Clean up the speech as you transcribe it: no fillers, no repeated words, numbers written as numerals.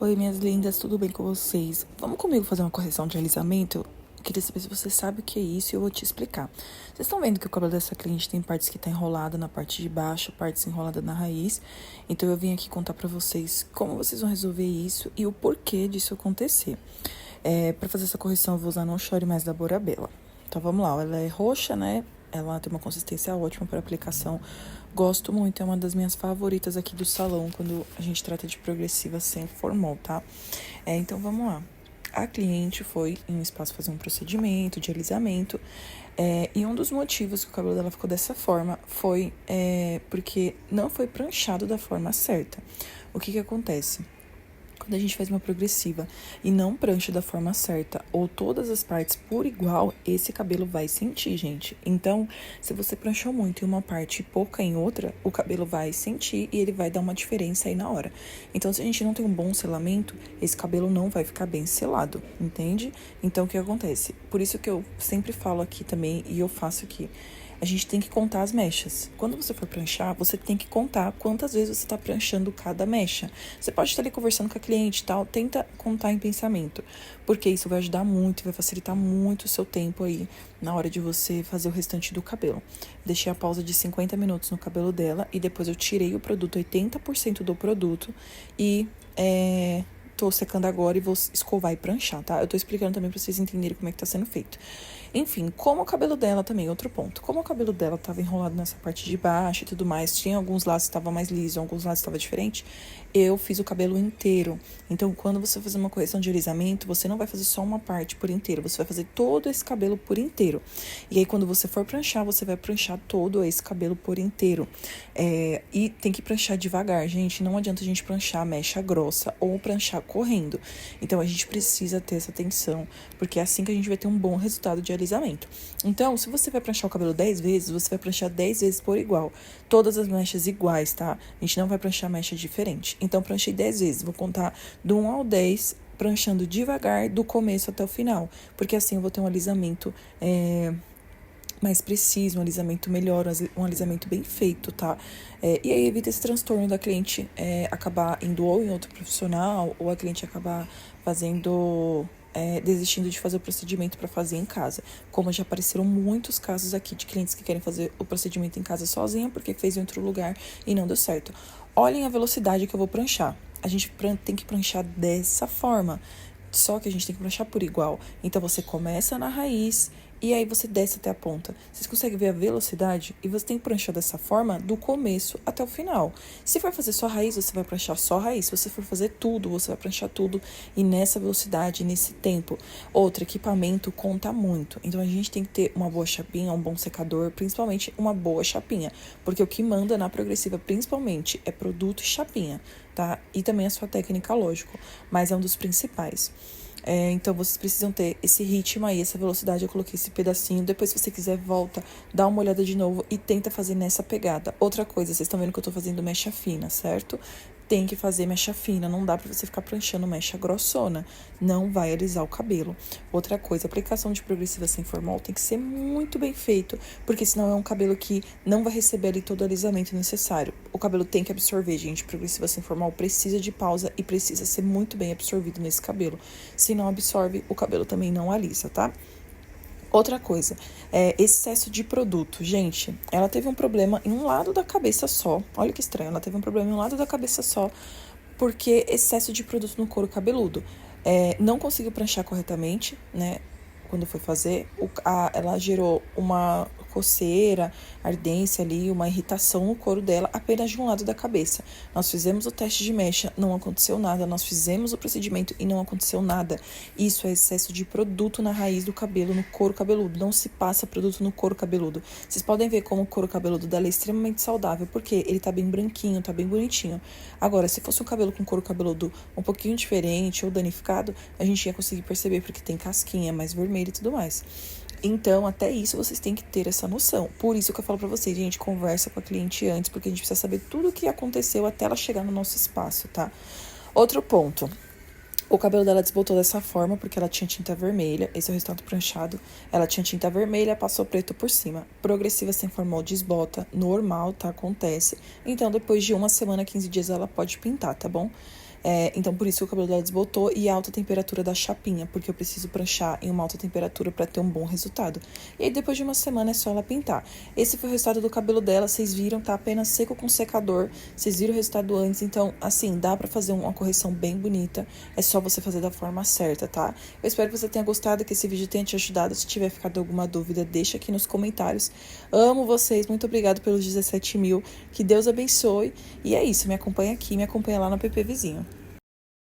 Oi, minhas lindas, tudo bem com vocês? Vamos comigo fazer uma correção de alisamento? Queria saber se você sabe o que é isso e eu vou te explicar. Vocês estão vendo que o cabelo dessa cliente tem partes que tá enrolada na parte de baixo, partes enroladas na raiz. Então eu vim aqui contar pra vocês como vocês vão resolver isso e o porquê disso acontecer. Pra fazer essa correção eu vou usar Não Chore Mais da Borabella. Então vamos lá, ela é roxa, né? Ela tem uma consistência ótima para aplicação. Gosto muito, é uma das minhas favoritas aqui do salão, quando a gente trata de progressiva sem formol, tá? Então, vamos lá. A cliente foi em um espaço fazer um procedimento de alisamento. E um dos motivos que o cabelo dela ficou dessa forma foi porque não foi pranchado da forma certa. O que acontece? Quando a gente faz uma progressiva e não prancha da forma certa ou todas as partes por igual, esse cabelo vai sentir, gente. Então, se você pranchou muito em uma parte e pouca em outra, o cabelo vai sentir e ele vai dar uma diferença aí na hora. Então, se a gente não tem um bom selamento, esse cabelo não vai ficar bem selado, entende? Então, o que acontece? Por isso que eu sempre falo aqui também e eu faço aqui. A gente tem que contar as mechas. Quando você for pranchar, você tem que contar quantas vezes você está pranchando cada mecha. Você pode estar ali conversando com a cliente e tal, tenta contar em pensamento, porque isso vai ajudar muito, vai facilitar muito o seu tempo aí na hora de você fazer o restante do cabelo. Deixei a pausa de 50 minutos no cabelo dela e depois eu tirei o produto, 80% do produto e tô secando agora e vou escovar e pranchar, tá? Eu tô explicando também pra vocês entenderem como é que tá sendo feito. Enfim, como o cabelo dela também, outro ponto. Como o cabelo dela tava enrolado nessa parte de baixo e tudo mais, tinha alguns lados que tava mais liso, alguns lados estava diferente, eu fiz o cabelo inteiro. Então, quando você fazer uma correção de alisamento, você não vai fazer só uma parte por inteiro, você vai fazer todo esse cabelo por inteiro. E aí, quando você for pranchar, você vai pranchar todo esse cabelo por inteiro. E tem que pranchar devagar, gente. Não adianta a gente pranchar a mecha grossa ou pranchar correndo. Então, a gente precisa ter essa atenção, porque é assim que a gente vai ter um bom resultado de alisamento. Então, se você vai pranchar o cabelo 10 vezes, você vai pranchar 10 vezes por igual. Todas as mechas iguais, tá? A gente não vai pranchar mecha diferente. Então, pranchei 10 vezes. Vou contar do 1 ao 10, pranchando devagar, do começo até o final. Porque assim eu vou ter um alisamento mais preciso, um alisamento melhor, um alisamento bem feito, tá? E aí evita esse transtorno da cliente acabar indo ou em outro profissional, ou a cliente acabar fazendo... desistindo de fazer o procedimento para fazer em casa. Como já apareceram muitos casos aqui de clientes que querem fazer o procedimento em casa sozinha porque fez em outro lugar e não deu certo. Olhem a velocidade que eu vou pranchar. A gente tem que pranchar dessa forma. Só que a gente tem que pranchar por igual. Então, você começa na raiz e aí você desce até a ponta. Vocês conseguem ver a velocidade? E você tem que pranchar dessa forma do começo até o final. Se for fazer só raiz, você vai pranchar só raiz. Se você for fazer tudo, você vai pranchar tudo. E nessa velocidade, nesse tempo. Outro equipamento conta muito. Então, a gente tem que ter uma boa chapinha, um bom secador. Principalmente uma boa chapinha. Porque o que manda na progressiva, principalmente, é produto e chapinha, tá? E também a sua técnica, lógico. Mas é um dos principais. Então, vocês precisam ter esse ritmo aí, essa velocidade. Eu coloquei esse pedacinho. Depois, se você quiser, volta, dá uma olhada de novo e tenta fazer nessa pegada. Outra coisa, vocês estão vendo que eu tô fazendo mecha fina, certo? Tem que fazer mecha fina, não dá pra você ficar pranchando mecha grossona. Não vai alisar o cabelo. Outra coisa, a aplicação de progressiva sem formol tem que ser muito bem feito, porque senão é um cabelo que não vai receber ali todo o alisamento necessário. O cabelo tem que absorver, gente. Progressiva sem formol precisa de pausa e precisa ser muito bem absorvido nesse cabelo. Se não absorve, o cabelo também não alisa, tá? Outra coisa, excesso de produto. Gente, ela teve um problema em um lado da cabeça só. Olha que estranho, ela teve um problema em um lado da cabeça só, porque excesso de produto no couro cabeludo. Não conseguiu pranchar corretamente, né? Quando foi fazer, ela gerou uma coceira, ardência ali, uma irritação no couro dela, apenas de um lado da cabeça. Nós fizemos o teste de mecha, não aconteceu nada. Nós fizemos o procedimento e não aconteceu nada. Isso é excesso de produto na raiz do cabelo, no couro cabeludo. Não se passa produto no couro cabeludo. Vocês podem ver como o couro cabeludo dela é extremamente saudável, porque ele tá bem branquinho, tá bem bonitinho. Agora, se fosse um cabelo com couro cabeludo um pouquinho diferente ou danificado, a gente ia conseguir perceber, porque tem casquinha mais vermelha e tudo mais. Então, até isso, vocês têm que ter essa noção. Por isso que eu falo pra vocês, gente, conversa com a cliente antes, porque a gente precisa saber tudo o que aconteceu até ela chegar no nosso espaço, tá? Outro ponto. O cabelo dela desbotou dessa forma, porque ela tinha tinta vermelha. Esse é o resultado pranchado. Ela tinha tinta vermelha, passou preto por cima. Progressiva sem formol desbota, normal, tá? Acontece. Então, depois de 1 semana, 15 dias, ela pode pintar, tá bom? Então, por isso que o cabelo dela desbotou e a alta temperatura da chapinha, porque eu preciso pranchar em uma alta temperatura para ter um bom resultado. E aí, depois de uma semana, é só ela pintar. Esse foi o resultado do cabelo dela, vocês viram, tá apenas seco com secador. Vocês viram o resultado antes, então, assim, dá pra fazer uma correção bem bonita. É só você fazer da forma certa, tá? Eu espero que você tenha gostado, que esse vídeo tenha te ajudado. Se tiver ficado alguma dúvida, deixa aqui nos comentários. Amo vocês, muito obrigado pelos 17 mil. Que Deus abençoe. E é isso, me acompanha aqui, me acompanha lá no PP Vizinho.